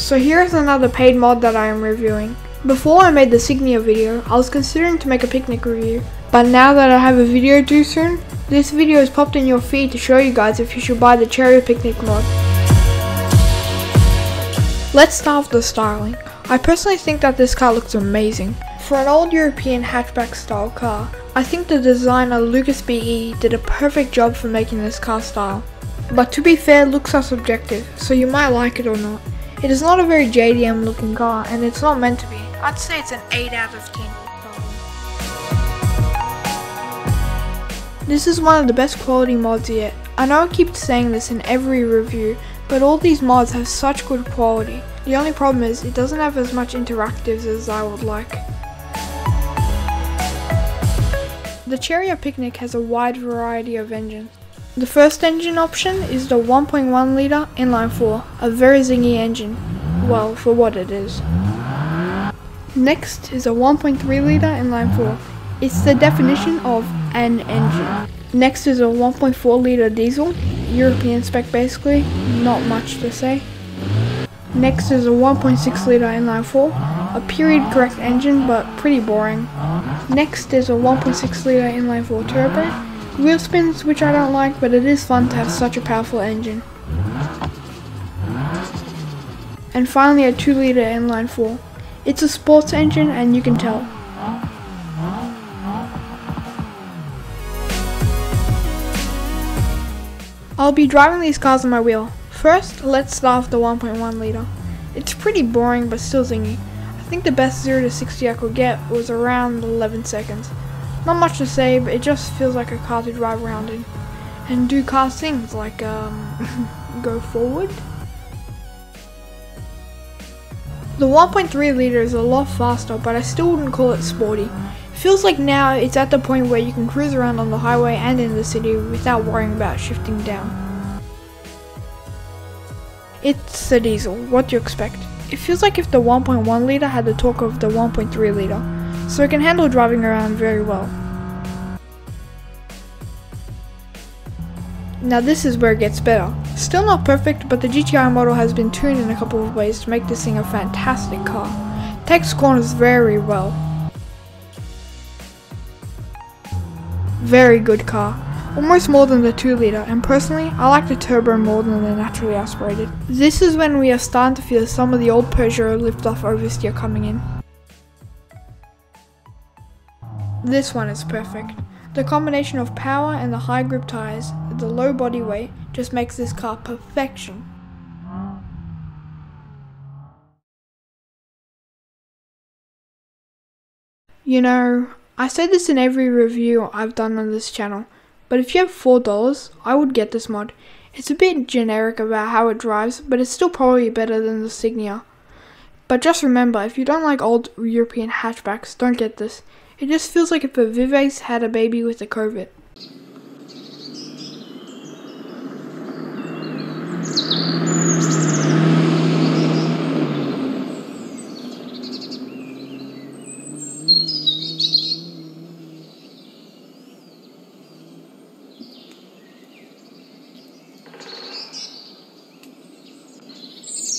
So here is another paid mod that I am reviewing. Before I made the 𝗫𝗎𝗓 video, I was considering to make a picnic review, but now that I have a video due soon, this video is popped in your feed to show you guys if you should buy the Cherrier picnic mod. Let's start with the styling. I personally think that this car looks amazing. For an old European hatchback style car, I think the designer 𝗏𝗏𝗏𝗏 did a perfect job for making this car style. But to be fair, looks are subjective, so you might like it or not. It is not a very JDM looking car, and it's not meant to be. I'd say it's an 8 out of 10. This is one of the best quality mods yet. I know I keep saying this in every review, but all these mods have such good quality. The only problem is it doesn't have as much interactives as I would like. The Cherrier Picnic has a wide variety of engines. The first engine option is the 1.1 litre inline-4, a very zingy engine, well, for what it is. Next is a 1.3 litre inline-4. It's the definition of an engine. Next is a 1.4 litre diesel, European spec basically, not much to say. Next is a 1.6 litre inline-4, a period correct engine but pretty boring. Next is a 1.6 litre inline-4 turbo, wheel spins which I don't like, but it is fun to have such a powerful engine. And finally a 2 litre inline-4. It's a sports engine and you can tell. I'll be driving these cars on my wheel. First, let's start with the 1.1 litre. It's pretty boring but still zingy. I think the best 0 to 60 I could get was around 11 seconds. Not much to say, but it just feels like a car to drive around in. And do car things like, go forward. The 1.3 litre is a lot faster, but I still wouldn't call it sporty. It feels like now it's at the point where you can cruise around on the highway and in the city without worrying about shifting down. It's a diesel, what do you expect? It feels like if the 1.1 litre had the torque of the 1.3 litre, so it can handle driving around very well. Now this is where it gets better. Still not perfect, but the GTI model has been tuned in a couple of ways to make this thing a fantastic car. Takes corners very well. Very good car. Almost more than the 2 litre, and personally, I like the turbo more than the naturally aspirated. This is when we are starting to feel some of the old Peugeot lift-off oversteer coming in. This one is perfect. The combination of power and the high grip tyres, the low body weight, just makes this car perfection. You know, I say this in every review I've done on this channel, but if you have $4, I would get this mod. It's a bit generic about how it drives, but it's still probably better than the 𝗫𝗎𝗓. But just remember, if you don't like old European hatchbacks, don't get this. It just feels like if a 𝗕𝗵𝗲𝗍 had a baby with a 𝗕𝗏𝗏.